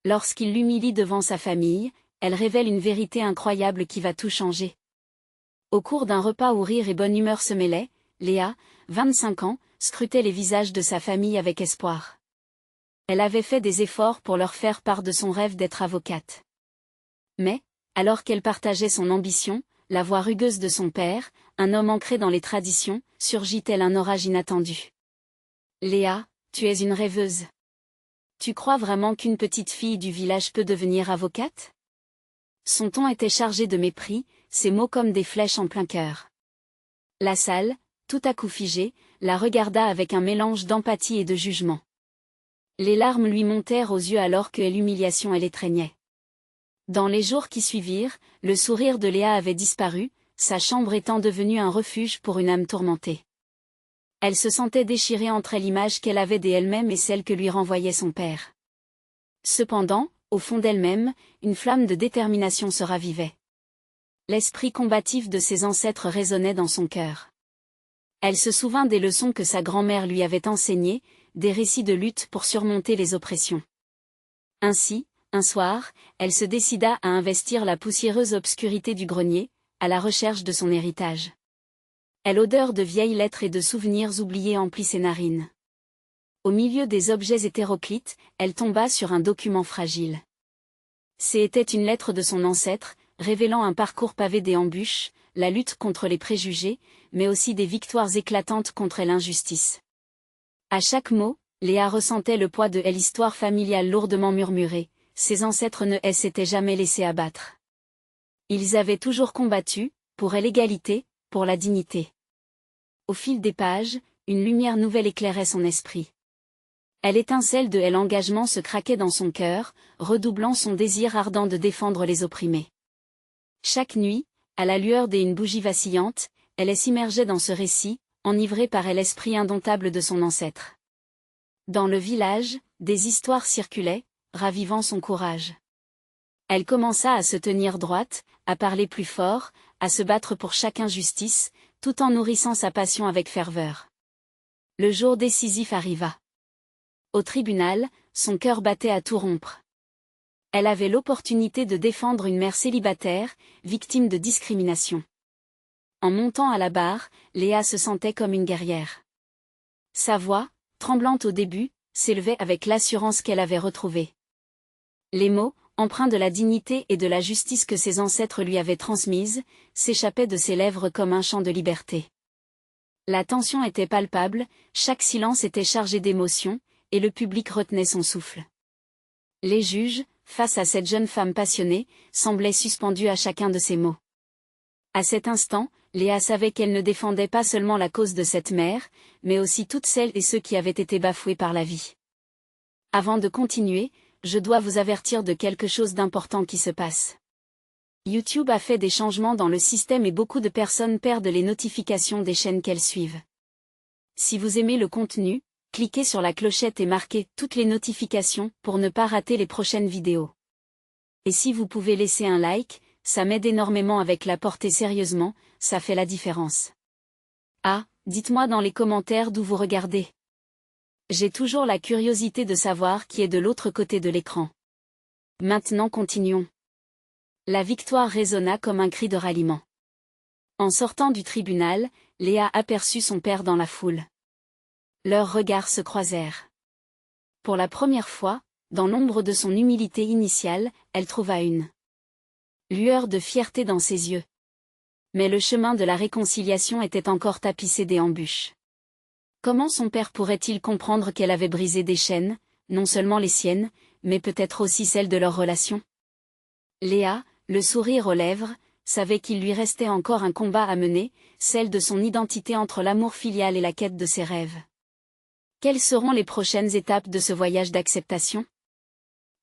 Lorsqu'il l'humilie devant sa famille, elle révèle une vérité incroyable qui va tout changer. Au cours d'un repas où rire et bonne humeur se mêlaient, Léa, 25 ans, scrutait les visages de sa famille avec espoir. Elle avait fait des efforts pour leur faire part de son rêve d'être avocate. Mais, alors qu'elle partageait son ambition, la voix rugueuse de son père, un homme ancré dans les traditions, surgit tel un orage inattendu. « Léa, tu es une rêveuse. Tu crois vraiment qu'une petite fille du village peut devenir avocate ?» Son ton était chargé de mépris, ses mots comme des flèches en plein cœur. La salle, tout à coup figée, la regarda avec un mélange d'empathie et de jugement. Les larmes lui montèrent aux yeux alors que l'humiliation l'étreignait. Dans les jours qui suivirent, le sourire de Léa avait disparu, sa chambre étant devenue un refuge pour une âme tourmentée. Elle se sentait déchirée entre l'image qu'elle avait d'elle-même et celle que lui renvoyait son père. Cependant, au fond d'elle-même, une flamme de détermination se ravivait. L'esprit combatif de ses ancêtres résonnait dans son cœur. Elle se souvint des leçons que sa grand-mère lui avait enseignées, des récits de lutte pour surmonter les oppressions. Ainsi, un soir, elle se décida à investir la poussiéreuse obscurité du grenier, à la recherche de son héritage. L'odeur de vieilles lettres et de souvenirs oubliés emplit ses narines. Au milieu des objets hétéroclites, elle tomba sur un document fragile. C'était une lettre de son ancêtre, révélant un parcours pavé d'embûches, la lutte contre les préjugés, mais aussi des victoires éclatantes contre l'injustice. À chaque mot, Léa ressentait le poids de l'histoire familiale lourdement murmurée, ses ancêtres ne s'étaient jamais laissés abattre. Ils avaient toujours combattu, pour l'égalité, pour la dignité. Au fil des pages, une lumière nouvelle éclairait son esprit. L'étincelle de l'engagement se craquait dans son cœur, redoublant son désir ardent de défendre les opprimés. Chaque nuit, à la lueur d'une bougie vacillante, elle s'immergeait dans ce récit, enivrée par l'esprit indomptable de son ancêtre. Dans le village, des histoires circulaient, ravivant son courage. Elle commença à se tenir droite, à parler plus fort, à se battre pour chaque injustice, tout en nourrissant sa passion avec ferveur. Le jour décisif arriva. Au tribunal, son cœur battait à tout rompre. Elle avait l'opportunité de défendre une mère célibataire, victime de discrimination. En montant à la barre, Léa se sentait comme une guerrière. Sa voix, tremblante au début, s'élevait avec l'assurance qu'elle avait retrouvée. Les mots, empreints de la dignité et de la justice que ses ancêtres lui avaient transmises, s'échappaient de ses lèvres comme un chant de liberté. La tension était palpable, chaque silence était chargé d'émotion, et le public retenait son souffle. Les juges, face à cette jeune femme passionnée, semblaient suspendus à chacun de ses mots. À cet instant, Léa savait qu'elle ne défendait pas seulement la cause de cette mère, mais aussi toutes celles et ceux qui avaient été bafoués par la vie. Avant de continuer, je dois vous avertir de quelque chose d'important qui se passe. YouTube a fait des changements dans le système et beaucoup de personnes perdent les notifications des chaînes qu'elles suivent. Si vous aimez le contenu, cliquez sur la clochette et marquez toutes les notifications pour ne pas rater les prochaines vidéos. Et si vous pouvez laisser un like, ça m'aide énormément avec la portée sérieusement, ça fait la différence. Ah, dites-moi dans les commentaires d'où vous regardez. J'ai toujours la curiosité de savoir qui est de l'autre côté de l'écran. Maintenant continuons. La victoire résonna comme un cri de ralliement. En sortant du tribunal, Léa aperçut son père dans la foule. Leurs regards se croisèrent. Pour la première fois, dans l'ombre de son humilité initiale, elle trouva une lueur de fierté dans ses yeux. Mais le chemin de la réconciliation était encore tapissé d'embûches. Comment son père pourrait-il comprendre qu'elle avait brisé des chaînes, non seulement les siennes, mais peut-être aussi celles de leur relation? Léa, le sourire aux lèvres, savait qu'il lui restait encore un combat à mener, celle de son identité entre l'amour filial et la quête de ses rêves. Quelles seront les prochaines étapes de ce voyage d'acceptation?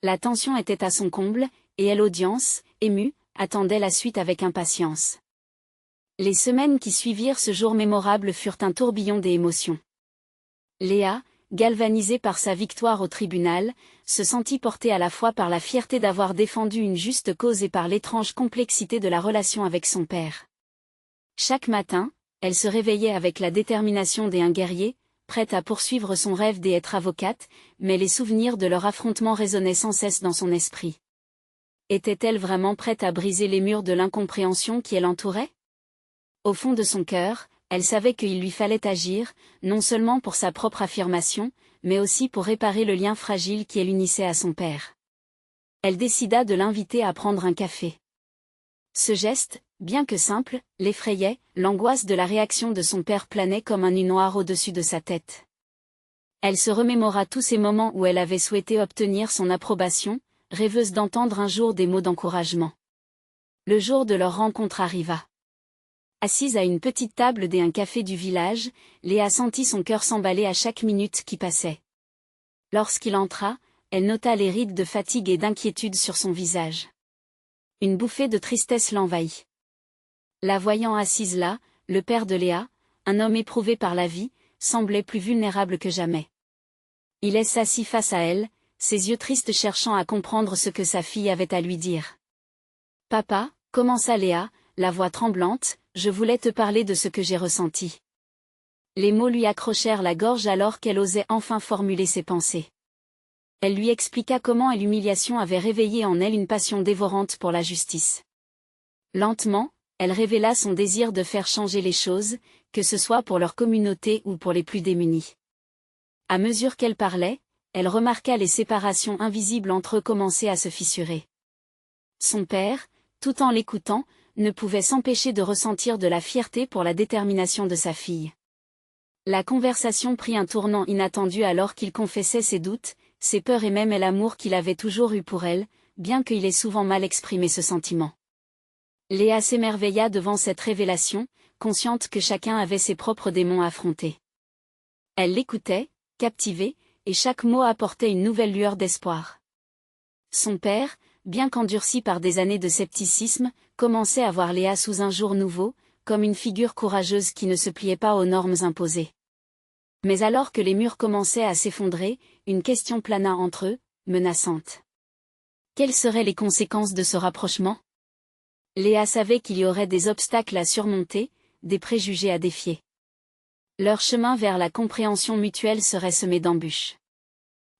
La tension était à son comble, et l'audience, émue, attendait la suite avec impatience. Les semaines qui suivirent ce jour mémorable furent un tourbillon d'émotions. Léa, galvanisée par sa victoire au tribunal, se sentit portée à la fois par la fierté d'avoir défendu une juste cause et par l'étrange complexité de la relation avec son père. Chaque matin, elle se réveillait avec la détermination d'un guerrier, prête à poursuivre son rêve d'être avocate, mais les souvenirs de leur affrontement résonnaient sans cesse dans son esprit. Était-elle vraiment prête à briser les murs de l'incompréhension qui l'entourait? Au fond de son cœur, elle savait qu'il lui fallait agir, non seulement pour sa propre affirmation, mais aussi pour réparer le lien fragile qui l'unissait à son père. Elle décida de l'inviter à prendre un café. Ce geste, bien que simple, l'effrayait, l'angoisse de la réaction de son père planait comme un nu noir au-dessus de sa tête. Elle se remémora tous ces moments où elle avait souhaité obtenir son approbation, rêveuse d'entendre un jour des mots d'encouragement. Le jour de leur rencontre arriva. Assise à une petite table d'un café du village, Léa sentit son cœur s'emballer à chaque minute qui passait. Lorsqu'il entra, elle nota les rides de fatigue et d'inquiétude sur son visage. Une bouffée de tristesse l'envahit. La voyant assise là, le père de Léa, un homme éprouvé par la vie, semblait plus vulnérable que jamais. Il s'assit face à elle, ses yeux tristes cherchant à comprendre ce que sa fille avait à lui dire. « Papa, » commença Léa, la voix tremblante, « je voulais te parler de ce que j'ai ressenti. » Les mots lui accrochèrent la gorge alors qu'elle osait enfin formuler ses pensées. Elle lui expliqua comment l'humiliation avait réveillé en elle une passion dévorante pour la justice. Lentement, elle révéla son désir de faire changer les choses, que ce soit pour leur communauté ou pour les plus démunis. À mesure qu'elle parlait, elle remarqua les séparations invisibles entre eux commencer à se fissurer. Son père, tout en l'écoutant, ne pouvait s'empêcher de ressentir de la fierté pour la détermination de sa fille. La conversation prit un tournant inattendu alors qu'il confessait ses doutes, ses peurs et même l'amour qu'il avait toujours eu pour elle, bien qu'il ait souvent mal exprimé ce sentiment. Léa s'émerveilla devant cette révélation, consciente que chacun avait ses propres démons à affronter. Elle l'écoutait, captivée, et chaque mot apportait une nouvelle lueur d'espoir. Son père, bien qu'endurci par des années de scepticisme, commençait à voir Léa sous un jour nouveau, comme une figure courageuse qui ne se pliait pas aux normes imposées. Mais alors que les murs commençaient à s'effondrer, une question plana entre eux, menaçante. Quelles seraient les conséquences de ce rapprochement? Léa savait qu'il y aurait des obstacles à surmonter, des préjugés à défier. Leur chemin vers la compréhension mutuelle serait semé d'embûches.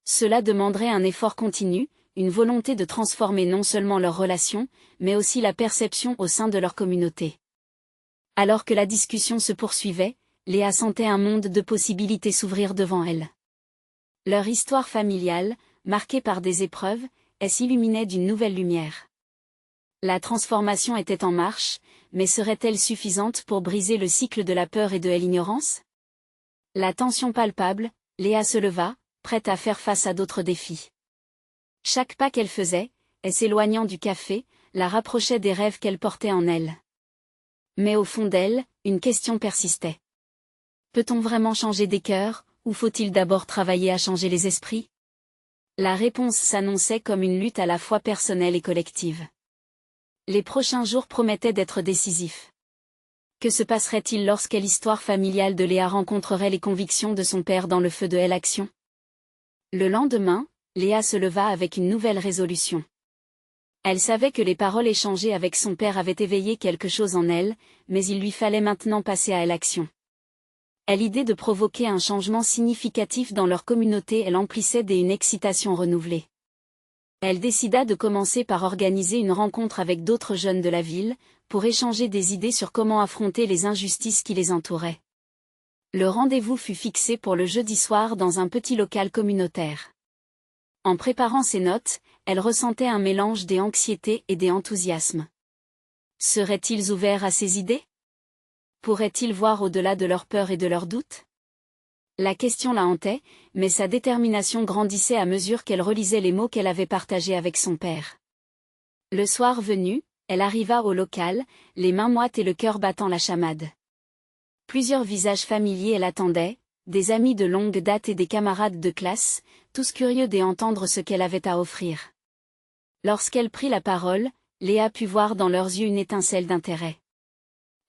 Cela demanderait un effort continu, une volonté de transformer non seulement leurs relations, mais aussi la perception au sein de leur communauté. Alors que la discussion se poursuivait, Léa sentait un monde de possibilités s'ouvrir devant elle. Leur histoire familiale, marquée par des épreuves, s'illuminait d'une nouvelle lumière. La transformation était en marche, mais serait-elle suffisante pour briser le cycle de la peur et de l'ignorance? La tension palpable, Léa se leva, prête à faire face à d'autres défis. Chaque pas qu'elle faisait, s'éloignant du café, la rapprochait des rêves qu'elle portait en elle. Mais au fond d'elle, une question persistait. Peut-on vraiment changer des cœurs, ou faut-il d'abord travailler à changer les esprits? La réponse s'annonçait comme une lutte à la fois personnelle et collective. Les prochains jours promettaient d'être décisifs. Que se passerait-il lorsque l'histoire familiale de Léa rencontrerait les convictions de son père dans le feu de l'action? Le lendemain, Léa se leva avec une nouvelle résolution. Elle savait que les paroles échangées avec son père avaient éveillé quelque chose en elle, mais il lui fallait maintenant passer à l'action. L'idée de provoquer un changement significatif dans leur communauté l'emplissait d'une excitation renouvelée. Elle décida de commencer par organiser une rencontre avec d'autres jeunes de la ville, pour échanger des idées sur comment affronter les injustices qui les entouraient. Le rendez-vous fut fixé pour le jeudi soir dans un petit local communautaire. En préparant ses notes, elle ressentait un mélange d'anxiété et d'enthousiasme. Seraient-ils ouverts à ces idées? Pourraient-ils voir au-delà de leurs peurs et de leurs doutes? La question la hantait, mais sa détermination grandissait à mesure qu'elle relisait les mots qu'elle avait partagés avec son père. Le soir venu, elle arriva au local, les mains moites et le cœur battant la chamade. Plusieurs visages familiers l'attendaient, des amis de longue date et des camarades de classe, tous curieux d'entendre ce qu'elle avait à offrir. Lorsqu'elle prit la parole, Léa put voir dans leurs yeux une étincelle d'intérêt.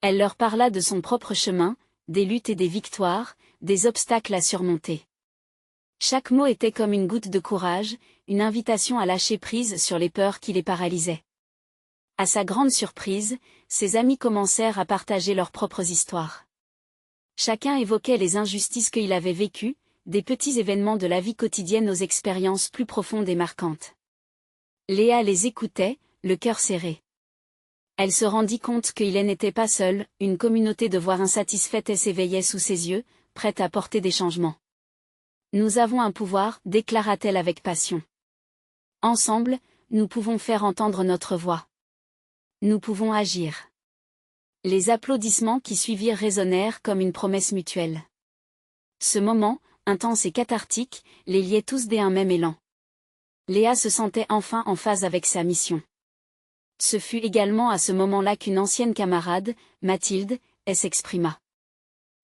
Elle leur parla de son propre chemin, des luttes et des victoires, des obstacles à surmonter. Chaque mot était comme une goutte de courage, une invitation à lâcher prise sur les peurs qui les paralysaient. À sa grande surprise, ses amis commencèrent à partager leurs propres histoires. Chacun évoquait les injustices qu'il avait vécues, des petits événements de la vie quotidienne aux expériences plus profondes et marquantes. Léa les écoutait, le cœur serré. Elle se rendit compte qu'il n'était pas seul, une communauté de voix insatisfaites s'éveillait sous ses yeux, prête à porter des changements. Nous avons un pouvoir, déclara-t-elle avec passion. Ensemble, nous pouvons faire entendre notre voix. Nous pouvons agir. Les applaudissements qui suivirent résonnèrent comme une promesse mutuelle. Ce moment, intense et cathartique, les liait tous d'un même élan. Léa se sentait enfin en phase avec sa mission. Ce fut également à ce moment-là qu'une ancienne camarade, Mathilde, s'exprima.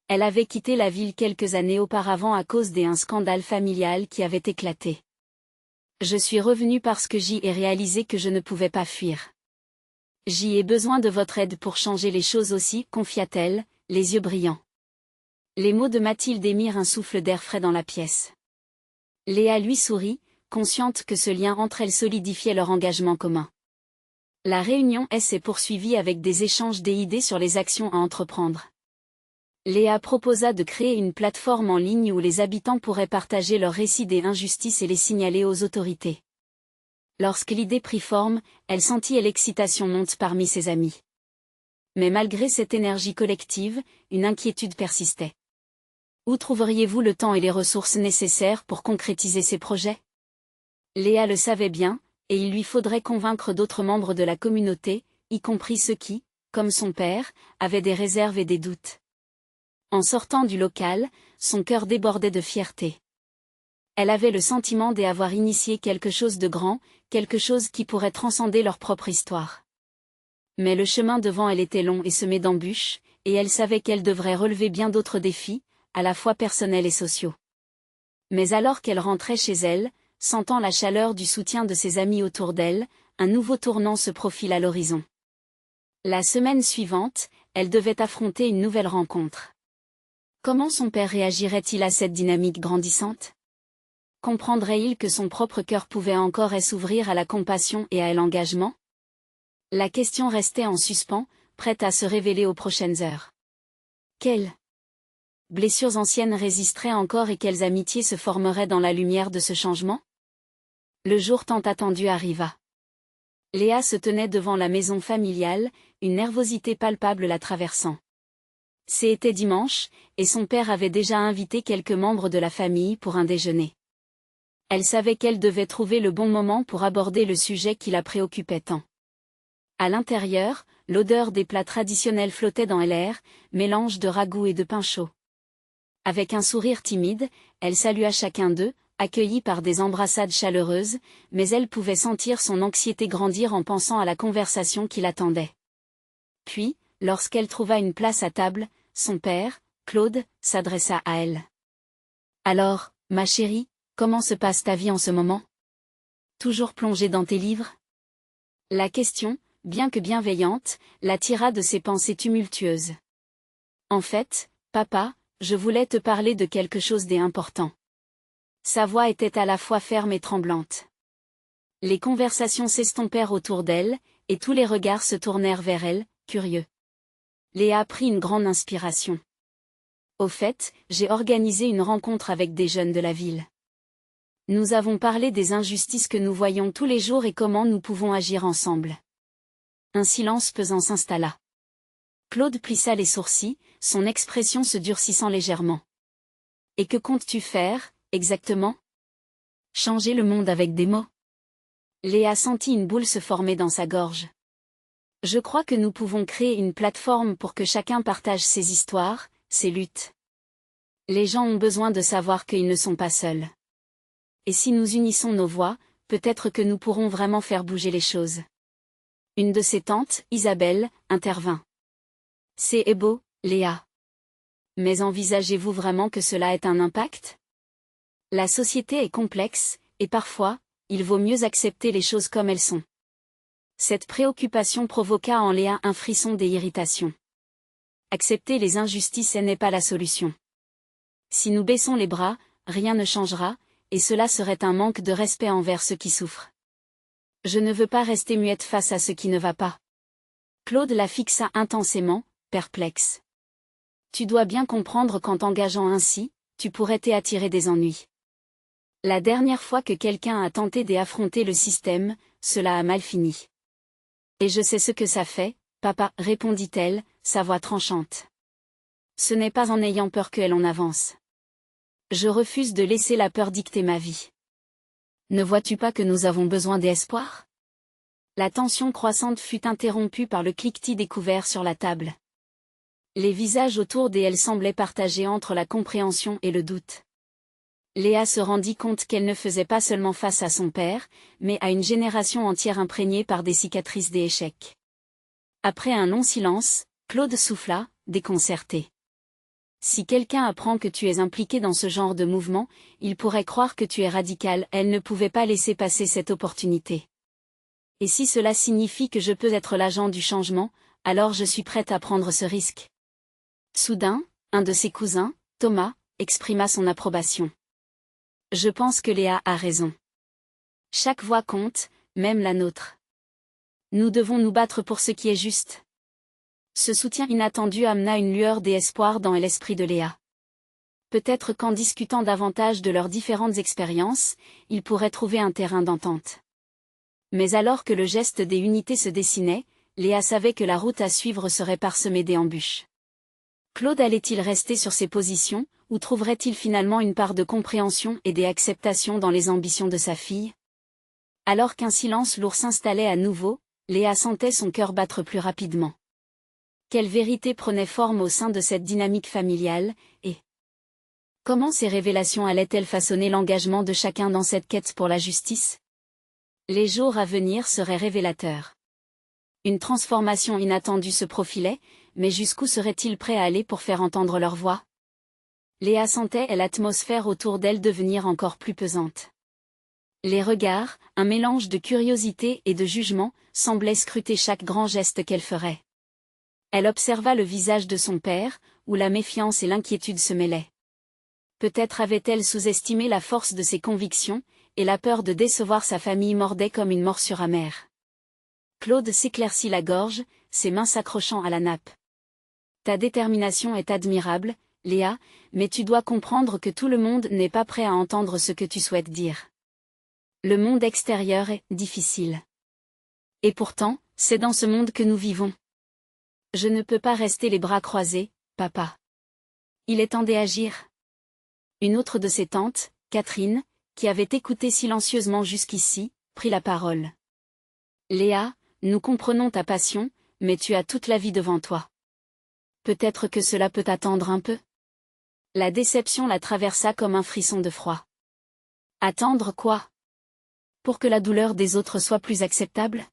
Elle avait quitté la ville quelques années auparavant à cause d'un scandale familial qui avait éclaté. Je suis revenue parce que j'y ai réalisé que je ne pouvais pas fuir. J'y ai besoin de votre aide pour changer les choses aussi, confia-t-elle, les yeux brillants. Les mots de Mathilde émirent un souffle d'air frais dans la pièce. Léa lui sourit, consciente que ce lien entre elles solidifiait leur engagement commun. La réunion s'est poursuivie avec des échanges d'idées sur les actions à entreprendre. Léa proposa de créer une plateforme en ligne où les habitants pourraient partager leurs récits des injustices et les signaler aux autorités. Lorsque l'idée prit forme, elle sentit l'excitation monte parmi ses amis. Mais malgré cette énergie collective, une inquiétude persistait. Où trouveriez-vous le temps et les ressources nécessaires pour concrétiser ces projets ? Léa le savait bien, et il lui faudrait convaincre d'autres membres de la communauté, y compris ceux qui, comme son père, avaient des réserves et des doutes. En sortant du local, son cœur débordait de fierté. Elle avait le sentiment d'avoir initié quelque chose de grand, quelque chose qui pourrait transcender leur propre histoire. Mais le chemin devant elle était long et semé d'embûches, et elle savait qu'elle devrait relever bien d'autres défis, à la fois personnels et sociaux. Mais alors qu'elle rentrait chez elle, sentant la chaleur du soutien de ses amis autour d'elle, un nouveau tournant se profile à l'horizon. La semaine suivante, elle devait affronter une nouvelle rencontre. Comment son père réagirait-il à cette dynamique grandissante ? Comprendrait-il que son propre cœur pouvait encore s'ouvrir à la compassion et à l'engagement ? La question restait en suspens, prête à se révéler aux prochaines heures. Quelles blessures anciennes résisteraient encore et quelles amitiés se formeraient dans la lumière de ce changement ? Le jour tant attendu arriva. Léa se tenait devant la maison familiale, une nervosité palpable la traversant. C'était dimanche, et son père avait déjà invité quelques membres de la famille pour un déjeuner. Elle savait qu'elle devait trouver le bon moment pour aborder le sujet qui la préoccupait tant. À l'intérieur, l'odeur des plats traditionnels flottait dans l'air, mélange de ragoût et de pain chaud. Avec un sourire timide, elle salua chacun d'eux, accueillie par des embrassades chaleureuses, mais elle pouvait sentir son anxiété grandir en pensant à la conversation qui l'attendait. Puis, lorsqu'elle trouva une place à table, son père, Claude, s'adressa à elle. « Alors, ma chérie, comment se passe ta vie en ce moment ? Toujours plongée dans tes livres ?» La question, bien que bienveillante, la tira de ses pensées tumultueuses. « En fait, papa, je voulais te parler de quelque chose d'important. » Sa voix était à la fois ferme et tremblante. Les conversations s'estompèrent autour d'elle, et tous les regards se tournèrent vers elle, curieux. Léa prit une grande inspiration. « Au fait, j'ai organisé une rencontre avec des jeunes de la ville. Nous avons parlé des injustices que nous voyons tous les jours et comment nous pouvons agir ensemble. » Un silence pesant s'installa. Claude plissa les sourcils, son expression se durcissant légèrement. « Et que comptes-tu faire, exactement ? Changer le monde avec des mots ? » Léa sentit une boule se former dans sa gorge. « Je crois que nous pouvons créer une plateforme pour que chacun partage ses histoires, ses luttes. Les gens ont besoin de savoir qu'ils ne sont pas seuls. Et si nous unissons nos voix, peut-être que nous pourrons vraiment faire bouger les choses. » Une de ses tantes, Isabelle, intervint. « C'est beau, Léa. Mais envisagez-vous vraiment que cela ait un impact ? La société est complexe, et parfois, il vaut mieux accepter les choses comme elles sont. » Cette préoccupation provoqua en Léa un frisson d'irritation. Accepter les injustices n'est pas la solution. Si nous baissons les bras, rien ne changera, et cela serait un manque de respect envers ceux qui souffrent. Je ne veux pas rester muette face à ce qui ne va pas. Claude la fixa intensément, perplexe. Tu dois bien comprendre qu'en t'engageant ainsi, tu pourrais t'attirer des ennuis. La dernière fois que quelqu'un a tenté d'affronter le système, cela a mal fini. Et je sais ce que ça fait, papa, répondit-elle, sa voix tranchante. Ce n'est pas en ayant peur qu'elle en avance. Je refuse de laisser la peur dicter ma vie. Ne vois-tu pas que nous avons besoin d'espoir ? La tension croissante fut interrompue par le cliquetis des couverts sur la table. Les visages autour d'elle semblaient partagés entre la compréhension et le doute. Léa se rendit compte qu'elle ne faisait pas seulement face à son père, mais à une génération entière imprégnée par des cicatrices des échecs. Après un long silence, Claude souffla, déconcerté. Si quelqu'un apprend que tu es impliqué dans ce genre de mouvement, il pourrait croire que tu es radical. Elle ne pouvait pas laisser passer cette opportunité. Et si cela signifie que je peux être l'agent du changement, alors je suis prête à prendre ce risque. Soudain, un de ses cousins, Thomas, exprima son approbation. Je pense que Léa a raison. Chaque voix compte, même la nôtre. Nous devons nous battre pour ce qui est juste. Ce soutien inattendu amena une lueur d'espoir dans l'esprit de Léa. Peut-être qu'en discutant davantage de leurs différentes expériences, ils pourraient trouver un terrain d'entente. Mais alors que le geste des unités se dessinait, Léa savait que la route à suivre serait parsemée d'embûches. Claude allait-il rester sur ses positions, ou trouverait-il finalement une part de compréhension et d'acceptation dans les ambitions de sa fille ? Alors qu'un silence lourd s'installait à nouveau, Léa sentait son cœur battre plus rapidement. Quelle vérité prenait forme au sein de cette dynamique familiale, et comment ces révélations allaient-elles façonner l'engagement de chacun dans cette quête pour la justice ? Les jours à venir seraient révélateurs. Une transformation inattendue se profilait, mais jusqu'où seraient-ils prêts à aller pour faire entendre leur voix ? Léa sentait l'atmosphère autour d'elle devenir encore plus pesante. Les regards, un mélange de curiosité et de jugement, semblaient scruter chaque grand geste qu'elle ferait. Elle observa le visage de son père, où la méfiance et l'inquiétude se mêlaient. Peut-être avait-elle sous-estimé la force de ses convictions, et la peur de décevoir sa famille mordait comme une morsure amère. Claude s'éclaircit la gorge, ses mains s'accrochant à la nappe. Ta détermination est admirable, Léa, mais tu dois comprendre que tout le monde n'est pas prêt à entendre ce que tu souhaites dire. Le monde extérieur est difficile. Et pourtant, c'est dans ce monde que nous vivons. Je ne peux pas rester les bras croisés, papa. Il est temps d'agir. Une autre de ses tantes, Catherine, qui avait écouté silencieusement jusqu'ici, prit la parole. Léa, nous comprenons ta passion, mais tu as toute la vie devant toi. Peut-être que cela peut attendre un peu. La déception la traversa comme un frisson de froid. Attendre quoi ? Pour que la douleur des autres soit plus acceptable ?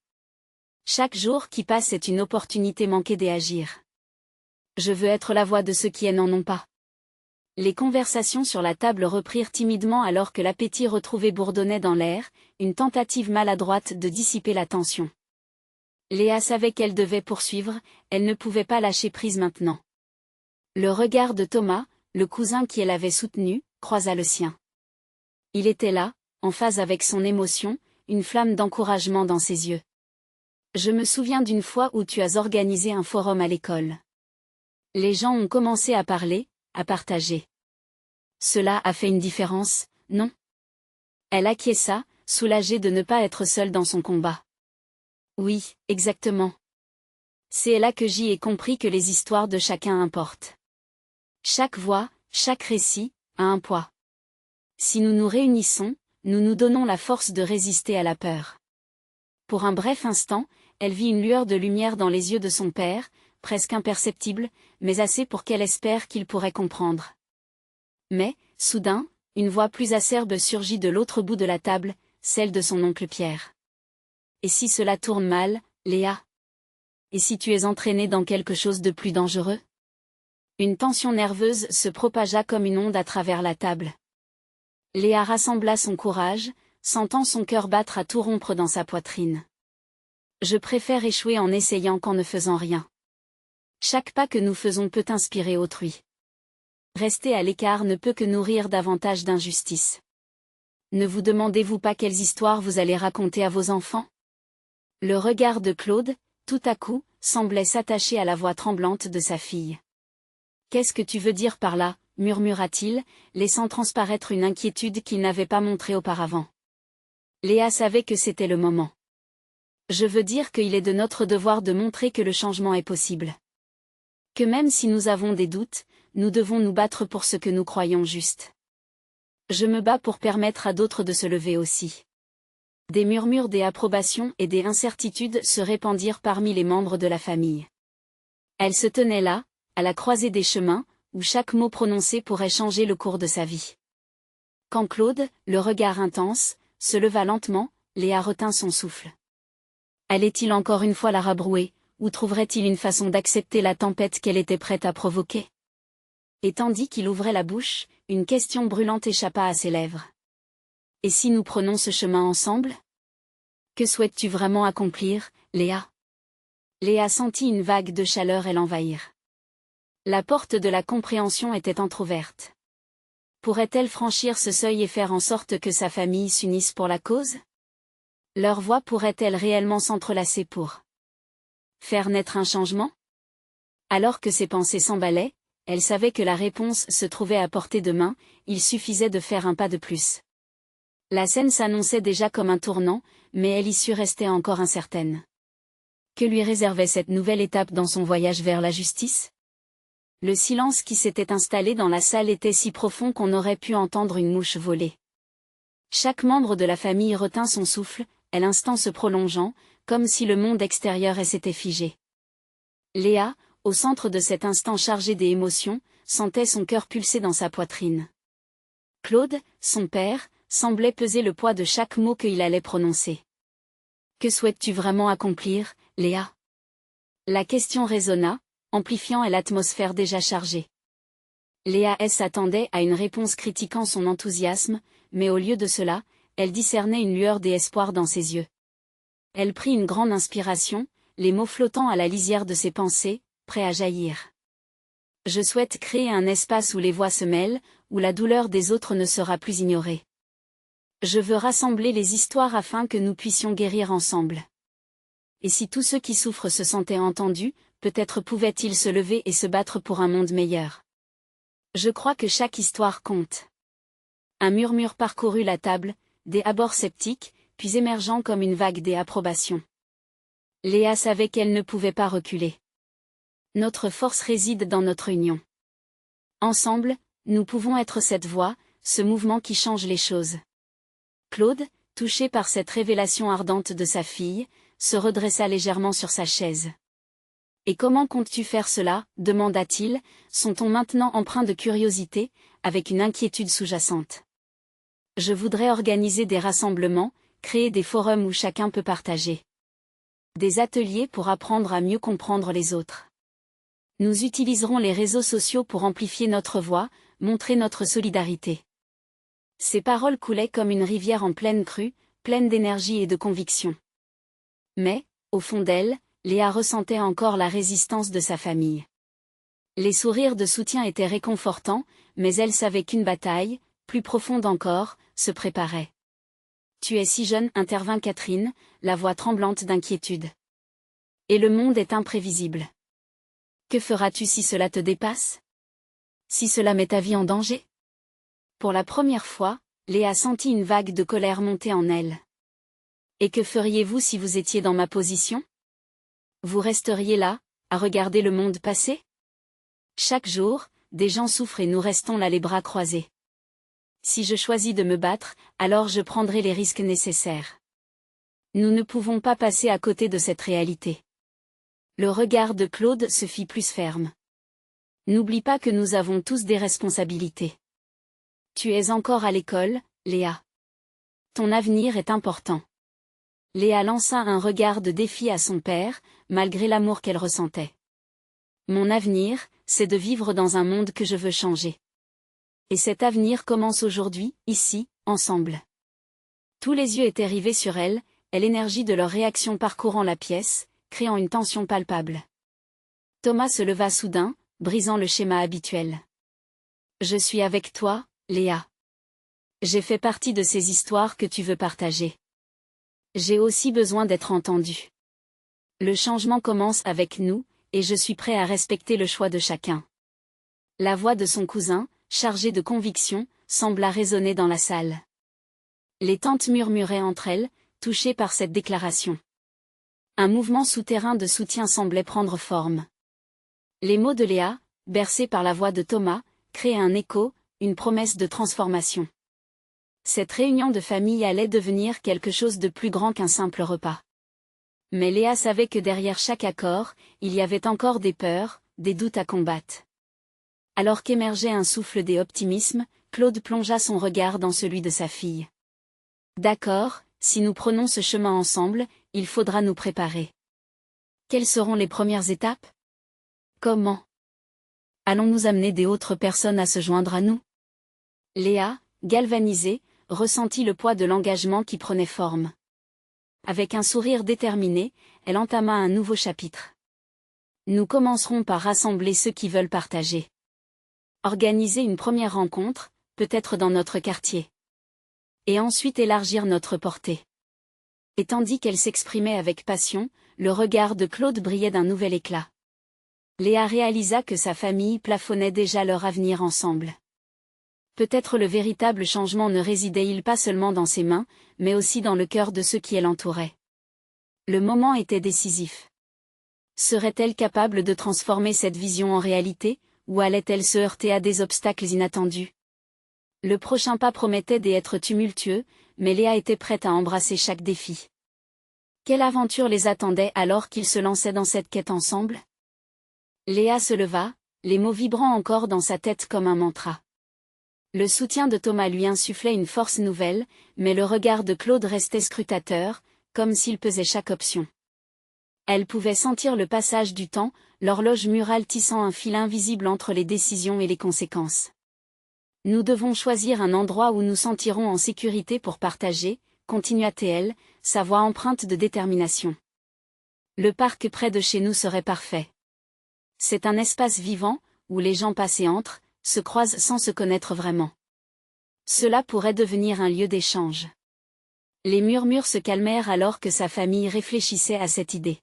Chaque jour qui passe est une opportunité manquée d'agir. Je veux être la voix de ceux qui n'en ont pas. Les conversations sur la table reprirent timidement alors que l'appétit retrouvé bourdonnait dans l'air, une tentative maladroite de dissiper la tension. Léa savait qu'elle devait poursuivre, elle ne pouvait pas lâcher prise maintenant. Le regard de Thomas, le cousin qui l'avait soutenu, croisa le sien. Il était là, en phase avec son émotion, une flamme d'encouragement dans ses yeux. Je me souviens d'une fois où tu as organisé un forum à l'école. Les gens ont commencé à parler, à partager. Cela a fait une différence, non ? Elle acquiesça, soulagée de ne pas être seule dans son combat. Oui, exactement. C'est là que j'y ai compris que les histoires de chacun importent. Chaque voix, chaque récit, a un poids. Si nous nous réunissons, nous nous donnons la force de résister à la peur. Pour un bref instant, elle vit une lueur de lumière dans les yeux de son père, presque imperceptible, mais assez pour qu'elle espère qu'il pourrait comprendre. Mais, soudain, une voix plus acerbe surgit de l'autre bout de la table, celle de son oncle Pierre. Et si cela tourne mal, Léa ? Et si tu es entraînée dans quelque chose de plus dangereux ? Une tension nerveuse se propagea comme une onde à travers la table. Léa rassembla son courage, sentant son cœur battre à tout rompre dans sa poitrine. Je préfère échouer en essayant qu'en ne faisant rien. Chaque pas que nous faisons peut inspirer autrui. Rester à l'écart ne peut que nourrir davantage d'injustice. Ne vous demandez-vous pas quelles histoires vous allez raconter à vos enfants ? Le regard de Claude, tout à coup, semblait s'attacher à la voix tremblante de sa fille. Qu'est-ce que tu veux dire par là, murmura-t-il, laissant transparaître une inquiétude qu'il n'avait pas montrée auparavant. Léa savait que c'était le moment. Je veux dire qu'il est de notre devoir de montrer que le changement est possible. Que même si nous avons des doutes, nous devons nous battre pour ce que nous croyons juste. Je me bats pour permettre à d'autres de se lever aussi. Des murmures, des approbations et des incertitudes se répandirent parmi les membres de la famille. Elle se tenait là, à la croisée des chemins, où chaque mot prononcé pourrait changer le cours de sa vie. Quand Claude, le regard intense, se leva lentement, Léa retint son souffle. Allait-il encore une fois la rabrouer, ou trouverait-il une façon d'accepter la tempête qu'elle était prête à provoquer? Et tandis qu'il ouvrait la bouche, une question brûlante échappa à ses lèvres. Et si nous prenons ce chemin ensemble? Que souhaites-tu vraiment accomplir, Léa? Léa sentit une vague de chaleur et l'envahir. La porte de la compréhension était entr'ouverte. Pourrait-elle franchir ce seuil et faire en sorte que sa famille s'unisse pour la cause? Leur voix pourrait-elle réellement s'entrelacer pour faire naître un changement? Alors que ses pensées s'emballaient, elle savait que la réponse se trouvait à portée de main, il suffisait de faire un pas de plus. La scène s'annonçait déjà comme un tournant, mais elle y restait encore incertaine. Que lui réservait cette nouvelle étape dans son voyage vers la justice? Le silence qui s'était installé dans la salle était si profond qu'on aurait pu entendre une mouche voler. Chaque membre de la famille retint son souffle, et l'instant se prolongeant, comme si le monde extérieur s'était figé. Léa, au centre de cet instant chargé des émotions, sentait son cœur pulser dans sa poitrine. Claude, son père, semblait peser le poids de chaque mot qu'il allait prononcer. Que souhaites-tu vraiment accomplir, Léa? La question résonna, amplifiant l'atmosphère déjà chargée. Léa s'attendait à une réponse critiquant son enthousiasme, mais au lieu de cela, elle discernait une lueur d'espoir dans ses yeux. Elle prit une grande inspiration, les mots flottant à la lisière de ses pensées, prêts à jaillir. Je souhaite créer un espace où les voix se mêlent, où la douleur des autres ne sera plus ignorée. Je veux rassembler les histoires afin que nous puissions guérir ensemble. Et si tous ceux qui souffrent se sentaient entendus, peut-être pouvaient-ils se lever et se battre pour un monde meilleur. Je crois que chaque histoire compte. Un murmure parcourut la table, des abords sceptiques, puis émergeant comme une vague d'approbation. Léa savait qu'elle ne pouvait pas reculer. Notre force réside dans notre union. Ensemble, nous pouvons être cette voix, ce mouvement qui change les choses. Claude, touché par cette révélation ardente de sa fille, se redressa légèrement sur sa chaise. « Et comment comptes-tu faire cela » demanda-t-il, son ton maintenant empreint de curiosité, avec une inquiétude sous-jacente. « Je voudrais organiser des rassemblements, créer des forums où chacun peut partager. Des ateliers pour apprendre à mieux comprendre les autres. Nous utiliserons les réseaux sociaux pour amplifier notre voix, montrer notre solidarité. » Ces paroles coulaient comme une rivière en pleine crue, pleine d'énergie et de conviction. Mais, au fond d'elle, Léa ressentait encore la résistance de sa famille. Les sourires de soutien étaient réconfortants, mais elle savait qu'une bataille, plus profonde encore, se préparait. « Tu es si jeune » intervint Catherine, la voix tremblante d'inquiétude. « Et le monde est imprévisible. Que feras-tu si cela te dépasse? Si cela met ta vie en danger ?» Pour la première fois, Léa sentit une vague de colère monter en elle. « Et que feriez-vous si vous étiez dans ma position? Vous resteriez là, à regarder le monde passer? Chaque jour, des gens souffrent et nous restons là les bras croisés. Si je choisis de me battre, alors je prendrai les risques nécessaires. Nous ne pouvons pas passer à côté de cette réalité. » Le regard de Claude se fit plus ferme. « N'oublie pas que nous avons tous des responsabilités. Tu es encore à l'école, Léa. Ton avenir est important. » Léa lança un regard de défi à son père, malgré l'amour qu'elle ressentait. « Mon avenir, c'est de vivre dans un monde que je veux changer. Et cet avenir commence aujourd'hui, ici, ensemble. » Tous les yeux étaient rivés sur elle, et l'énergie de leur réaction parcourant la pièce, créant une tension palpable. Thomas se leva soudain, brisant le schéma habituel. « Je suis avec toi, Léa. J'ai fait partie de ces histoires que tu veux partager. J'ai aussi besoin d'être entendu. Le changement commence avec nous, et je suis prêt à respecter le choix de chacun. La voix de son cousin, chargée de conviction, sembla résonner dans la salle. Les tantes murmuraient entre elles, touchées par cette déclaration. Un mouvement souterrain de soutien semblait prendre forme. Les mots de Léa, bercés par la voix de Thomas, créaient un écho, une promesse de transformation. Cette réunion de famille allait devenir quelque chose de plus grand qu'un simple repas. Mais Léa savait que derrière chaque accord, il y avait encore des peurs, des doutes à combattre. Alors qu'émergeait un souffle d'optimisme, Claude plongea son regard dans celui de sa fille. D'accord, si nous prenons ce chemin ensemble, il faudra nous préparer. Quelles seront les premières étapes? Comment? Allons-nous amener des autres personnes à se joindre à nous? Léa, galvanisée, ressentit le poids de l'engagement qui prenait forme. Avec un sourire déterminé, elle entama un nouveau chapitre. Nous commencerons par rassembler ceux qui veulent partager. Organiser une première rencontre, peut-être dans notre quartier. Et ensuite élargir notre portée. Et tandis qu'elle s'exprimait avec passion, le regard de Claude brillait d'un nouvel éclat. Léa réalisa que sa famille plafonnait déjà leur avenir ensemble. Peut-être le véritable changement ne résidait-il pas seulement dans ses mains, mais aussi dans le cœur de ceux qui l'entouraient. Le moment était décisif. Serait-elle capable de transformer cette vision en réalité, ou allait-elle se heurter à des obstacles inattendus? Le prochain pas promettait d'être tumultueux, mais Léa était prête à embrasser chaque défi. Quelle aventure les attendait alors qu'ils se lançaient dans cette quête ensemble? Léa se leva, les mots vibrant encore dans sa tête comme un mantra. Le soutien de Thomas lui insufflait une force nouvelle, mais le regard de Claude restait scrutateur, comme s'il pesait chaque option. Elle pouvait sentir le passage du temps, l'horloge murale tissant un fil invisible entre les décisions et les conséquences. Nous devons choisir un endroit où nous sentirons en sécurité pour partager, continua-t-elle, sa voix empreinte de détermination. Le parc près de chez nous serait parfait. C'est un espace vivant, où les gens passent et entrent, se croisent sans se connaître vraiment. Cela pourrait devenir un lieu d'échange. Les murmures se calmèrent alors que sa famille réfléchissait à cette idée.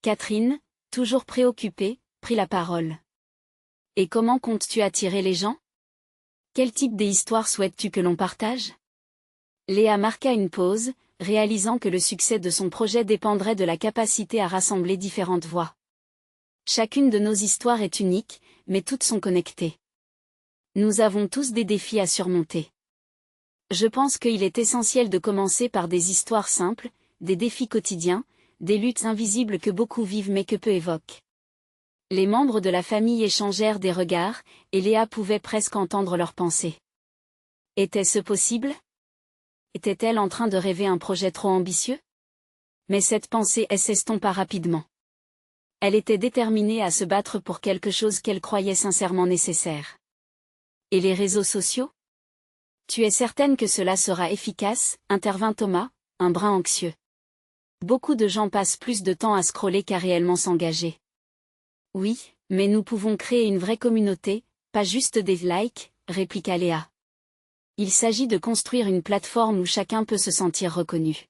Catherine, toujours préoccupée, prit la parole. Et comment comptes-tu attirer les gens? Quel type d'histoire souhaites-tu que l'on partage? Léa marqua une pause, réalisant que le succès de son projet dépendrait de la capacité à rassembler différentes voix. Chacune de nos histoires est unique, mais toutes sont connectées. Nous avons tous des défis à surmonter. Je pense qu'il est essentiel de commencer par des histoires simples, des défis quotidiens, des luttes invisibles que beaucoup vivent mais que peu évoquent. Les membres de la famille échangèrent des regards, et Léa pouvait presque entendre leurs pensées. Était-ce possible? Était-elle en train de rêver un projet trop ambitieux? Mais cette pensée s'estompa rapidement. Elle était déterminée à se battre pour quelque chose qu'elle croyait sincèrement nécessaire. Et les réseaux sociaux? Tu es certaine que cela sera efficace, intervint Thomas, un brin anxieux. Beaucoup de gens passent plus de temps à scroller qu'à réellement s'engager. Oui, mais nous pouvons créer une vraie communauté, pas juste des likes, répliqua Léa. Il s'agit de construire une plateforme où chacun peut se sentir reconnu.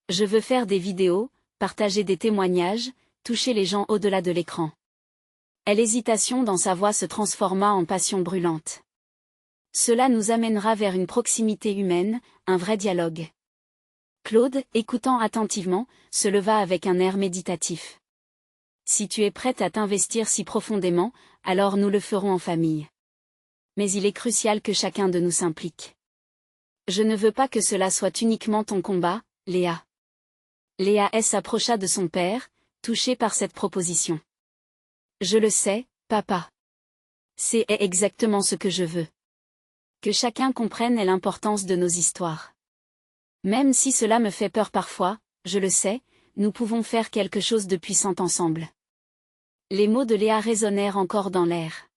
Je veux faire des vidéos, partager des témoignages, toucher les gens au-delà de l'écran. L'hésitation dans sa voix se transforma en passion brûlante. Cela nous amènera vers une proximité humaine, un vrai dialogue. Claude, écoutant attentivement, se leva avec un air méditatif. Si tu es prête à t'investir si profondément, alors nous le ferons en famille. Mais il est crucial que chacun de nous s'implique. Je ne veux pas que cela soit uniquement ton combat, Léa. Léa s'approcha de son père, touché par cette proposition. Je le sais, papa. C'est exactement ce que je veux. Que chacun comprenne l'importance de nos histoires. Même si cela me fait peur parfois, je le sais, nous pouvons faire quelque chose de puissant ensemble. Les mots de Léa résonnèrent encore dans l'air.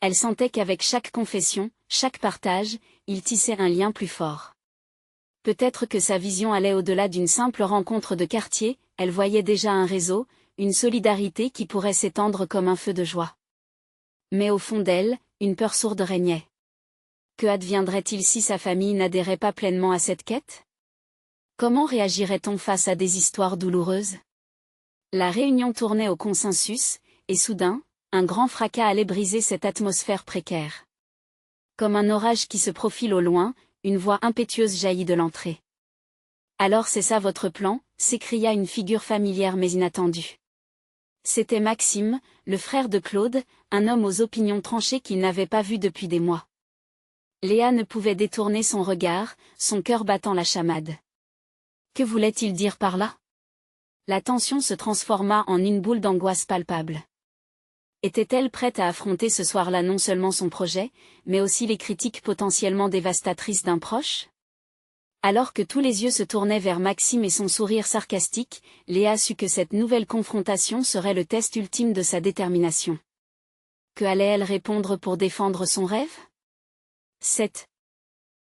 Elle sentait qu'avec chaque confession, chaque partage, il tissait un lien plus fort. Peut-être que sa vision allait au-delà d'une simple rencontre de quartier, elle voyait déjà un réseau, une solidarité qui pourrait s'étendre comme un feu de joie. Mais au fond d'elle, une peur sourde régnait. Que adviendrait-il si sa famille n'adhérait pas pleinement à cette quête? Comment réagirait-on face à des histoires douloureuses? La réunion tournait au consensus, et soudain, Un grand fracas allait briser cette atmosphère précaire. Comme un orage qui se profile au loin, une voix impétueuse jaillit de l'entrée. Alors c'est ça votre plan, s'écria une figure familière mais inattendue. C'était Maxime, le frère de Claude, un homme aux opinions tranchées qu'il n'avait pas vu depuis des mois. Léa ne pouvait détourner son regard, son cœur battant la chamade. Que voulait-il dire par là? La tension se transforma en une boule d'angoisse palpable. Était-elle prête à affronter ce soir-là non seulement son projet, mais aussi les critiques potentiellement dévastatrices d'un proche? Alors que tous les yeux se tournaient vers Maxime et son sourire sarcastique, Léa sut que cette nouvelle confrontation serait le test ultime de sa détermination. Que allait-elle répondre pour défendre son rêve? Cette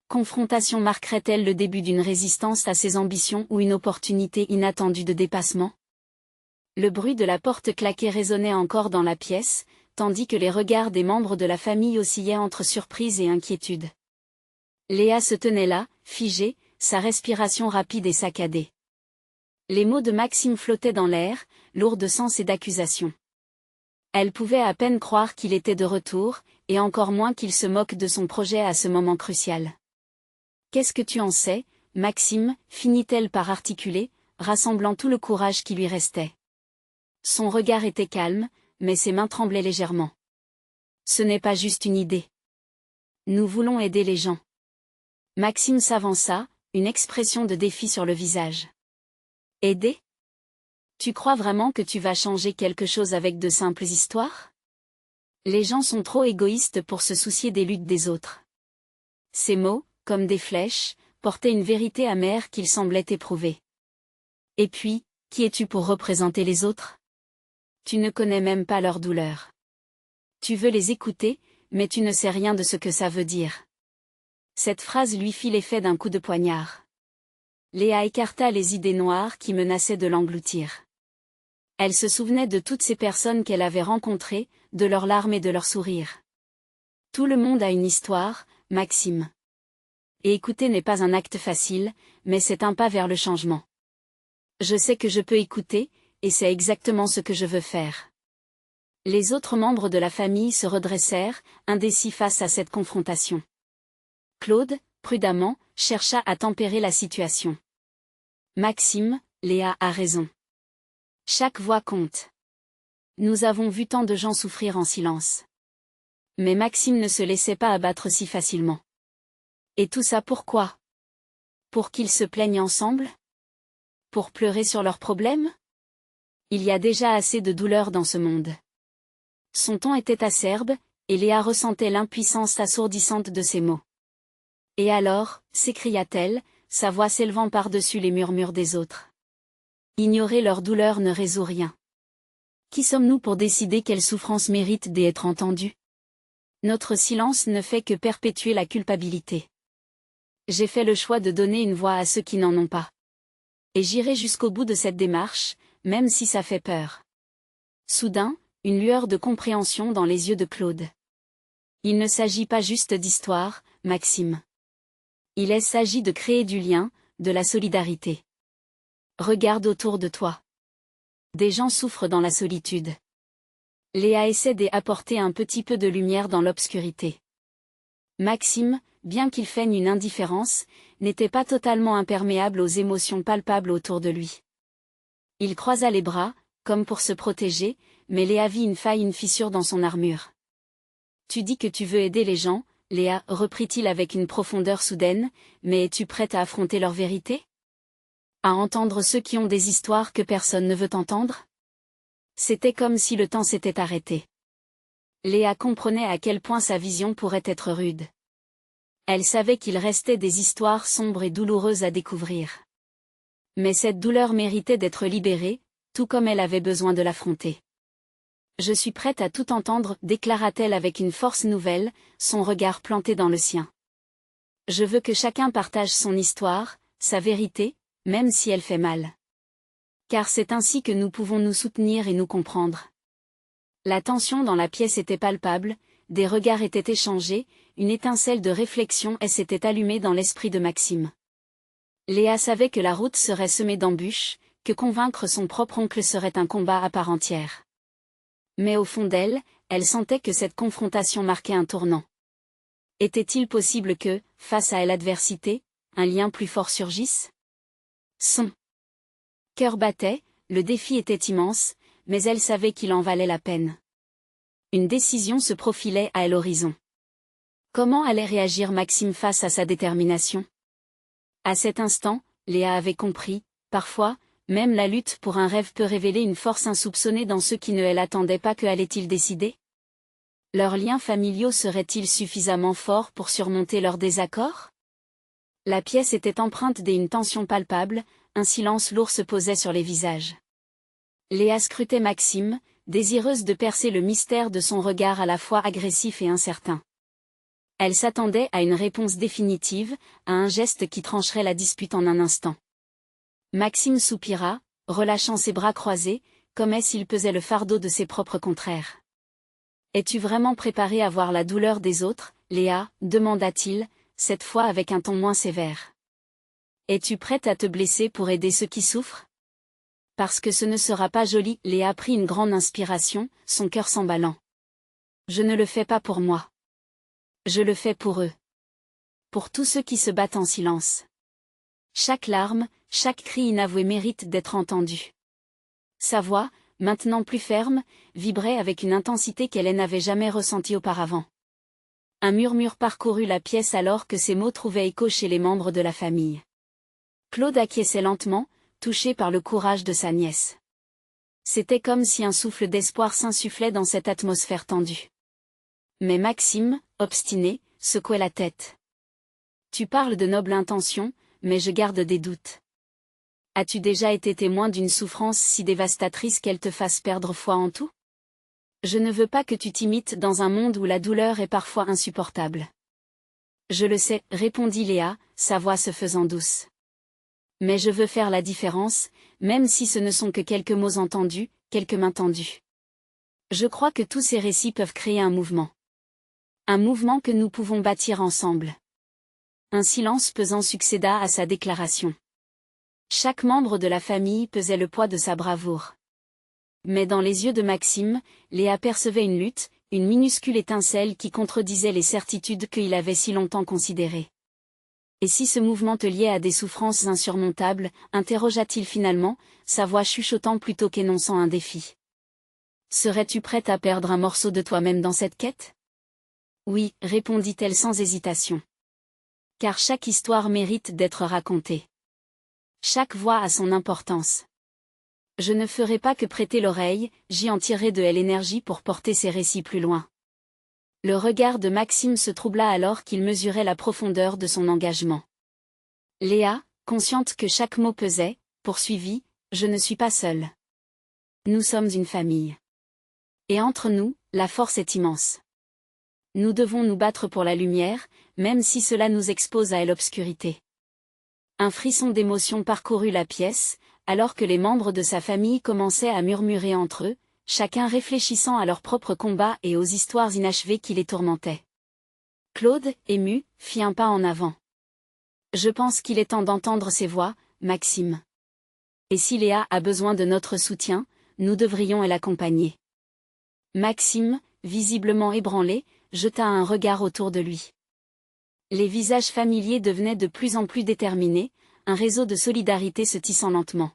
confrontation marquerait-elle le début d'une résistance à ses ambitions ou une opportunité inattendue de dépassement? Le bruit de la porte claquée résonnait encore dans la pièce, tandis que les regards des membres de la famille oscillaient entre surprise et inquiétude. Léa se tenait là, figée, sa respiration rapide et saccadée. Les mots de Maxime flottaient dans l'air, lourds de sens et d'accusation. Elle pouvait à peine croire qu'il était de retour, et encore moins qu'il se moque de son projet à ce moment crucial. « Qu'est-ce que tu en sais, Maxime » finit-elle par articuler, rassemblant tout le courage qui lui restait. Son regard était calme, mais ses mains tremblaient légèrement. « Ce n'est pas juste une idée. Nous voulons aider les gens. » Maxime s'avança, une expression de défi sur le visage. « Aider ? Tu crois vraiment que tu vas changer quelque chose avec de simples histoires ? Les gens sont trop égoïstes pour se soucier des luttes des autres. » Ces mots, comme des flèches, portaient une vérité amère qu'il semblait éprouver. « Et puis, qui es-tu pour représenter les autres ? Tu ne connais même pas leur douleur. Tu veux les écouter, mais tu ne sais rien de ce que ça veut dire. » Cette phrase lui fit l'effet d'un coup de poignard. Léa écarta les idées noires qui menaçaient de l'engloutir. Elle se souvenait de toutes ces personnes qu'elle avait rencontrées, de leurs larmes et de leurs sourires. Tout le monde a une histoire, Maxime. Et écouter n'est pas un acte facile, mais c'est un pas vers le changement. Je sais que je peux écouter, et c'est exactement ce que je veux faire. Les autres membres de la famille se redressèrent, indécis face à cette confrontation. Claude, prudemment, chercha à tempérer la situation. Maxime, Léa a raison. Chaque voix compte. Nous avons vu tant de gens souffrir en silence. Mais Maxime ne se laissait pas abattre si facilement. Et tout ça pourquoi? Pour qu'ils se plaignent ensemble? Pour pleurer sur leurs problèmes? Il y a déjà assez de douleur dans ce monde. Son ton était acerbe, et Léa ressentait l'impuissance assourdissante de ses mots. Et alors, s'écria-t-elle, sa voix s'élevant par-dessus les murmures des autres. Ignorer leur douleur ne résout rien. Qui sommes-nous pour décider quelle souffrance mérite d'être entendue? Notre silence ne fait que perpétuer la culpabilité. J'ai fait le choix de donner une voix à ceux qui n'en ont pas. Et j'irai jusqu'au bout de cette démarche, même si ça fait peur. Soudain, une lueur de compréhension dans les yeux de Claude. Il ne s'agit pas juste d'histoire, Maxime. Il s'agit de créer du lien, de la solidarité. Regarde autour de toi. Des gens souffrent dans la solitude. Léa essaie d'apporter un petit peu de lumière dans l'obscurité. Maxime, bien qu'il feigne une indifférence, n'était pas totalement imperméable aux émotions palpables autour de lui. Il croisa les bras, comme pour se protéger, mais Léa vit une faille, une fissure dans son armure. « Tu dis que tu veux aider les gens, Léa, reprit-il avec une profondeur soudaine, mais es-tu prête à affronter leur vérité? À entendre ceux qui ont des histoires que personne ne veut entendre? » C'était comme si le temps s'était arrêté. Léa comprenait à quel point sa vision pourrait être rude. Elle savait qu'il restait des histoires sombres et douloureuses à découvrir. Mais cette douleur méritait d'être libérée, tout comme elle avait besoin de l'affronter. « Je suis prête à tout entendre, déclara-t-elle avec une force nouvelle, son regard planté dans le sien. Je veux que chacun partage son histoire, sa vérité, même si elle fait mal. Car c'est ainsi que nous pouvons nous soutenir et nous comprendre. » La tension dans la pièce était palpable, des regards étaient échangés, une étincelle de réflexion s'était allumée dans l'esprit de Maxime. Léa savait que la route serait semée d'embûches, que convaincre son propre oncle serait un combat à part entière. Mais au fond d'elle, elle sentait que cette confrontation marquait un tournant. Était-il possible que, face à l'adversité, un lien plus fort surgisse? Son cœur battait, le défi était immense, mais elle savait qu'il en valait la peine. Une décision se profilait à l'horizon. Comment allait réagir Maxime face à sa détermination? À cet instant, Léa avait compris, parfois, même la lutte pour un rêve peut révéler une force insoupçonnée dans ceux qui ne l'attendaient pas. Que allait-il décider? Leurs liens familiaux seraient-ils suffisamment forts pour surmonter leurs désaccords? La pièce était empreinte d'une tension palpable, un silence lourd se posait sur les visages. Léa scrutait Maxime, désireuse de percer le mystère de son regard à la fois agressif et incertain. Elle s'attendait à une réponse définitive, à un geste qui trancherait la dispute en un instant. Maxime soupira, relâchant ses bras croisés, comme s'il pesait le fardeau de ses propres contraires. « Es-tu vraiment préparée à voir la douleur des autres, Léa ?» demanda-t-il, cette fois avec un ton moins sévère. « Es-tu prête à te blesser pour aider ceux qui souffrent ? Parce que ce ne sera pas joli. » Léa prit une grande inspiration, son cœur s'emballant. « Je ne le fais pas pour moi. Je le fais pour eux. Pour tous ceux qui se battent en silence. Chaque larme, chaque cri inavoué mérite d'être entendu. » Sa voix, maintenant plus ferme, vibrait avec une intensité qu'elle n'avait jamais ressentie auparavant. Un murmure parcourut la pièce alors que ces mots trouvaient écho chez les membres de la famille. Claude acquiesçait lentement, touché par le courage de sa nièce. C'était comme si un souffle d'espoir s'insufflait dans cette atmosphère tendue. Mais Maxime, obstiné, secouait la tête. « Tu parles de nobles intentions, mais je garde des doutes. As-tu déjà été témoin d'une souffrance si dévastatrice qu'elle te fasse perdre foi en tout? Je ne veux pas que tu t'imites dans un monde où la douleur est parfois insupportable. » « Je le sais, » répondit Léa, sa voix se faisant douce. « Mais je veux faire la différence, même si ce ne sont que quelques mots entendus, quelques mains tendues. Je crois que tous ces récits peuvent créer un mouvement. Un mouvement que nous pouvons bâtir ensemble. » Un silence pesant succéda à sa déclaration. Chaque membre de la famille pesait le poids de sa bravoure. Mais dans les yeux de Maxime, Léa percevait une lutte, une minuscule étincelle qui contredisait les certitudes qu'il avait si longtemps considérées. « Et si ce mouvement te liait à des souffrances insurmontables ?» interrogea-t-il finalement, sa voix chuchotant plutôt qu'énonçant un défi. « Serais-tu prête à perdre un morceau de toi-même dans cette quête? » « Oui, » répondit-elle sans hésitation. « Car chaque histoire mérite d'être racontée. Chaque voix a son importance. Je ne ferai pas que prêter l'oreille, j'y en tirerai de l'énergie pour porter ces récits plus loin. » Le regard de Maxime se troubla alors qu'il mesurait la profondeur de son engagement. Léa, consciente que chaque mot pesait, poursuivit, « Je ne suis pas seule. Nous sommes une famille. Et entre nous, la force est immense. Nous devons nous battre pour la lumière, même si cela nous expose à l'obscurité. » Un frisson d'émotion parcourut la pièce, alors que les membres de sa famille commençaient à murmurer entre eux, chacun réfléchissant à leur propre combat et aux histoires inachevées qui les tourmentaient. Claude, ému, fit un pas en avant. « Je pense qu'il est temps d'entendre ces voix, Maxime. Et si Léa a besoin de notre soutien, nous devrions l'accompagner. » Maxime, visiblement ébranlé, jeta un regard autour de lui. Les visages familiers devenaient de plus en plus déterminés, un réseau de solidarité se tissant lentement.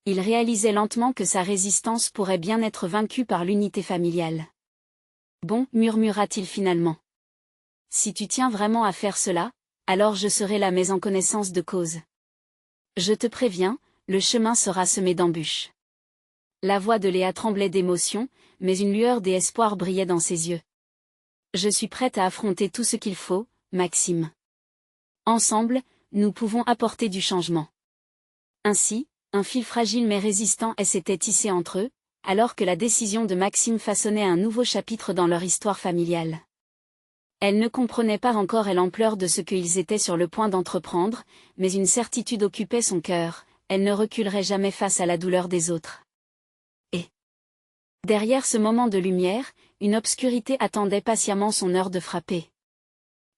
Il réalisait lentement que sa résistance pourrait bien être vaincue par l'unité familiale. « Bon, » murmura-t-il finalement. « Si tu tiens vraiment à faire cela, alors je serai là mais en connaissance de cause. Je te préviens, le chemin sera semé d'embûches. » La voix de Léa tremblait d'émotion, mais une lueur d'espoir brillait dans ses yeux. « Je suis prête à affronter tout ce qu'il faut, Maxime. Ensemble, nous pouvons apporter du changement. » Ainsi, un fil fragile mais résistant s'était tissé entre eux, alors que la décision de Maxime façonnait un nouveau chapitre dans leur histoire familiale. Elle ne comprenait pas encore l'ampleur de ce qu'ils étaient sur le point d'entreprendre, mais une certitude occupait son cœur, elle ne reculerait jamais face à la douleur des autres. Et derrière ce moment de lumière, une obscurité attendait patiemment son heure de frapper.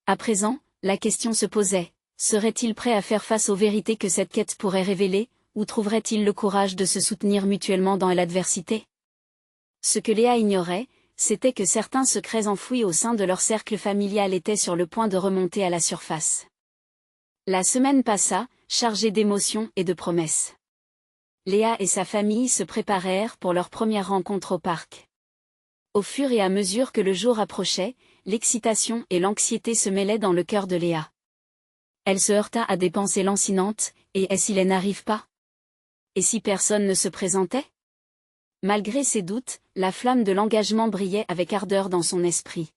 À présent, la question se posait, serait-il prêt à faire face aux vérités que cette quête pourrait révéler, ou trouverait-il le courage de se soutenir mutuellement dans l'adversité? Ce que Léa ignorait, c'était que certains secrets enfouis au sein de leur cercle familial étaient sur le point de remonter à la surface. La semaine passa, chargée d'émotions et de promesses. Léa et sa famille se préparèrent pour leur première rencontre au parc. Au fur et à mesure que le jour approchait, l'excitation et l'anxiété se mêlaient dans le cœur de Léa. Elle se heurta à des pensées lancinantes, et s'il n'arrive pas? Et si personne ne se présentait? Malgré ses doutes, la flamme de l'engagement brillait avec ardeur dans son esprit.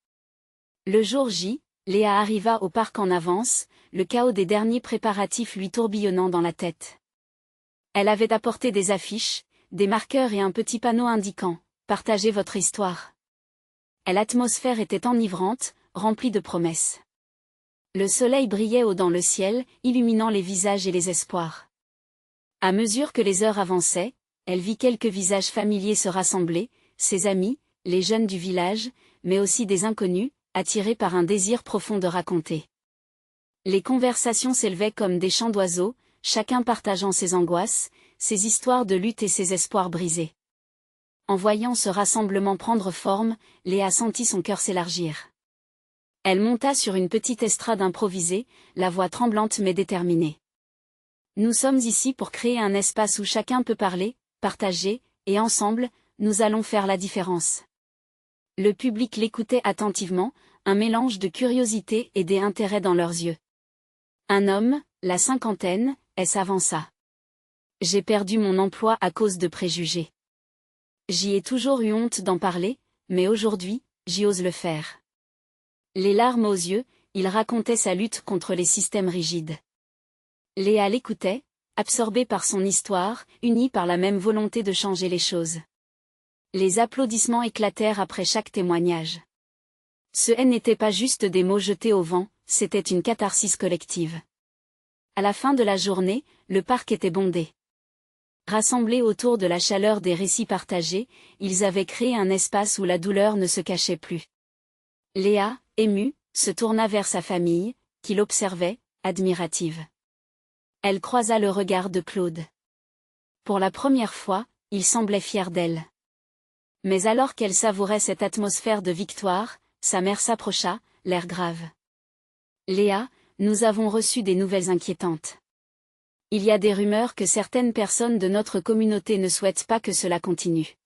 Le jour J, Léa arriva au parc en avance, le chaos des derniers préparatifs lui tourbillonnant dans la tête. Elle avait apporté des affiches, des marqueurs et un petit panneau indiquant « Partagez votre histoire ». L'atmosphère était enivrante, remplie de promesses. Le soleil brillait haut dans le ciel, illuminant les visages et les espoirs. À mesure que les heures avançaient, elle vit quelques visages familiers se rassembler, ses amis, les jeunes du village, mais aussi des inconnus, attirés par un désir profond de raconter. Les conversations s'élevaient comme des chants d'oiseaux, chacun partageant ses angoisses, ses histoires de lutte et ses espoirs brisés. En voyant ce rassemblement prendre forme, Léa sentit son cœur s'élargir. Elle monta sur une petite estrade improvisée, la voix tremblante mais déterminée. Nous sommes ici pour créer un espace où chacun peut parler, partager, et ensemble, nous allons faire la différence. Le public l'écoutait attentivement, un mélange de curiosité et d'intérêt dans leurs yeux. Un homme, la cinquantaine, s'avança. J'ai perdu mon emploi à cause de préjugés. J'y ai toujours eu honte d'en parler, mais aujourd'hui, j'y ose le faire. Les larmes aux yeux, il racontait sa lutte contre les systèmes rigides. Léa l'écoutait, absorbée par son histoire, unie par la même volonté de changer les choses. Les applaudissements éclatèrent après chaque témoignage. Ce n'était pas juste des mots jetés au vent, c'était une catharsis collective. À la fin de la journée, le parc était bondé. Rassemblés autour de la chaleur des récits partagés, ils avaient créé un espace où la douleur ne se cachait plus. Léa, émue, se tourna vers sa famille, qui l'observait, admirative. Elle croisa le regard de Claude. Pour la première fois, il semblait fier d'elle. Mais alors qu'elle savourait cette atmosphère de victoire, sa mère s'approcha, l'air grave. Léa, nous avons reçu des nouvelles inquiétantes. Il y a des rumeurs que certaines personnes de notre communauté ne souhaitent pas que cela continue.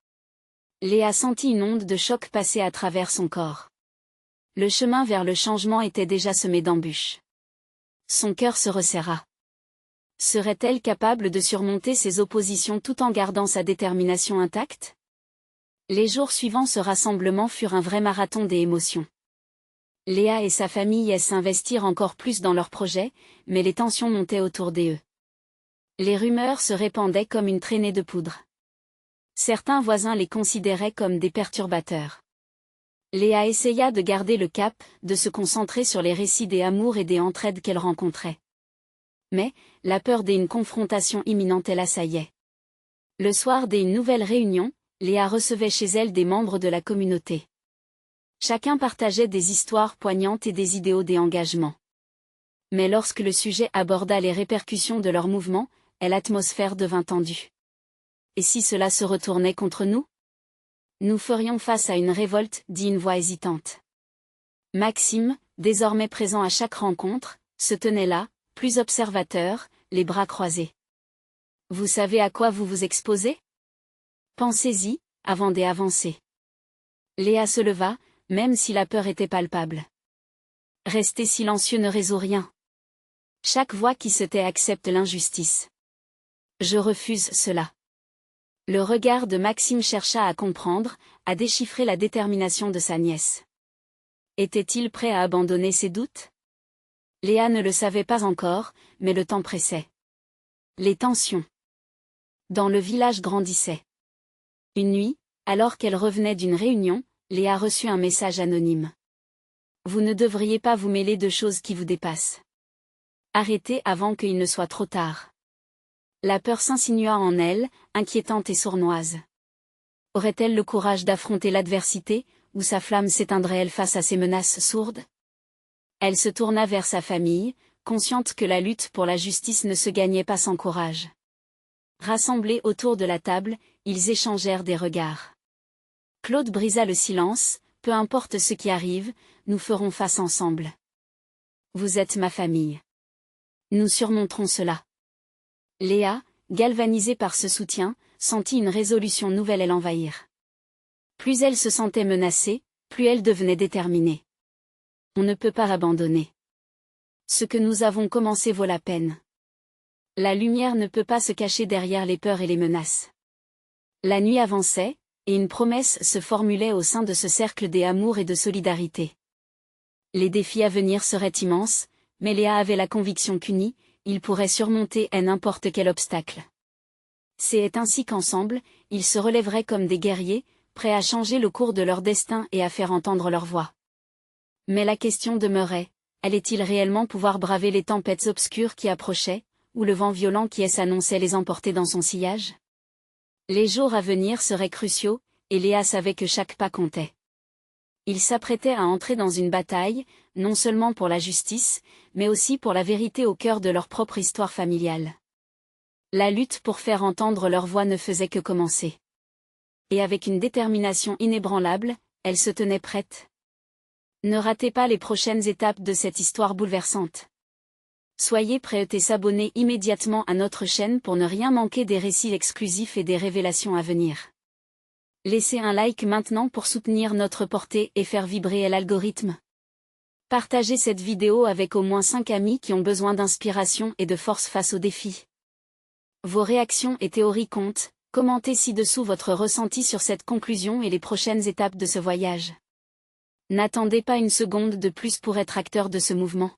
Léa sentit une onde de choc passer à travers son corps. Le chemin vers le changement était déjà semé d'embûches. Son cœur se resserra. Serait-elle capable de surmonter ces oppositions tout en gardant sa détermination intacte? Les jours suivants ce rassemblement furent un vrai marathon des émotions. Léa et sa famille s'investirent encore plus dans leur projet, mais les tensions montaient autour d'eux. Les rumeurs se répandaient comme une traînée de poudre. Certains voisins les considéraient comme des perturbateurs. Léa essaya de garder le cap, de se concentrer sur les récits des amours et des entraides qu'elle rencontrait. Mais, la peur d'une confrontation imminente l'assaillait. Le soir d'une nouvelle réunion, Léa recevait chez elle des membres de la communauté. Chacun partageait des histoires poignantes et des idéaux des engagements. Mais lorsque le sujet aborda les répercussions de leur mouvement, l'atmosphère devint tendue. Et si cela se retournait contre nous? Nous ferions face à une révolte, dit une voix hésitante. Maxime, désormais présent à chaque rencontre, se tenait là, plus observateur, les bras croisés. Vous savez à quoi vous vous exposez? Pensez-y, avant d'avancer. Léa se leva, même si la peur était palpable. Rester silencieux ne résout rien. Chaque voix qui se tait accepte l'injustice. Je refuse cela. Le regard de Maxime chercha à comprendre, à déchiffrer la détermination de sa nièce. Était-il prêt à abandonner ses doutes? Léa ne le savait pas encore, mais le temps pressait. Les tensions dans le village grandissaient. Une nuit, alors qu'elle revenait d'une réunion, Léa reçut un message anonyme. Vous ne devriez pas vous mêler de choses qui vous dépassent. Arrêtez avant qu'il ne soit trop tard. La peur s'insinua en elle, inquiétante et sournoise. Aurait-elle le courage d'affronter l'adversité, ou sa flamme s'éteindrait-elle face à ces menaces sourdes? Elle se tourna vers sa famille, consciente que la lutte pour la justice ne se gagnait pas sans courage. Rassemblés autour de la table, ils échangèrent des regards. Claude brisa le silence, peu importe ce qui arrive, nous ferons face ensemble. Vous êtes ma famille. Nous surmonterons cela. Léa, galvanisée par ce soutien, sentit une résolution nouvelle l'envahir. Plus elle se sentait menacée, plus elle devenait déterminée. On ne peut pas abandonner. Ce que nous avons commencé vaut la peine. La lumière ne peut pas se cacher derrière les peurs et les menaces. La nuit avançait, et une promesse se formulait au sein de ce cercle des amours et de solidarité. Les défis à venir seraient immenses, mais Léa avait la conviction qu'unis, ils pourraient surmonter n'importe quel obstacle. C'est ainsi qu'ensemble, ils se relèveraient comme des guerriers, prêts à changer le cours de leur destin et à faire entendre leur voix. Mais la question demeurait, allait-il réellement pouvoir braver les tempêtes obscures qui approchaient, ou le vent violent qui s'annonçait les emporter dans son sillage? Les jours à venir seraient cruciaux, et Léa savait que chaque pas comptait. Ils s'apprêtaient à entrer dans une bataille, non seulement pour la justice, mais aussi pour la vérité au cœur de leur propre histoire familiale. La lutte pour faire entendre leur voix ne faisait que commencer. Et avec une détermination inébranlable, elle se tenait prête. Ne ratez pas les prochaines étapes de cette histoire bouleversante. Soyez prêts et s'abonner immédiatement à notre chaîne pour ne rien manquer des récits exclusifs et des révélations à venir. Laissez un like maintenant pour soutenir notre portée et faire vibrer l'algorithme. Partagez cette vidéo avec au moins 5 amis qui ont besoin d'inspiration et de force face aux défis. Vos réactions et théories comptent, commentez ci-dessous votre ressenti sur cette conclusion et les prochaines étapes de ce voyage. N'attendez pas une seconde de plus pour être acteur de ce mouvement.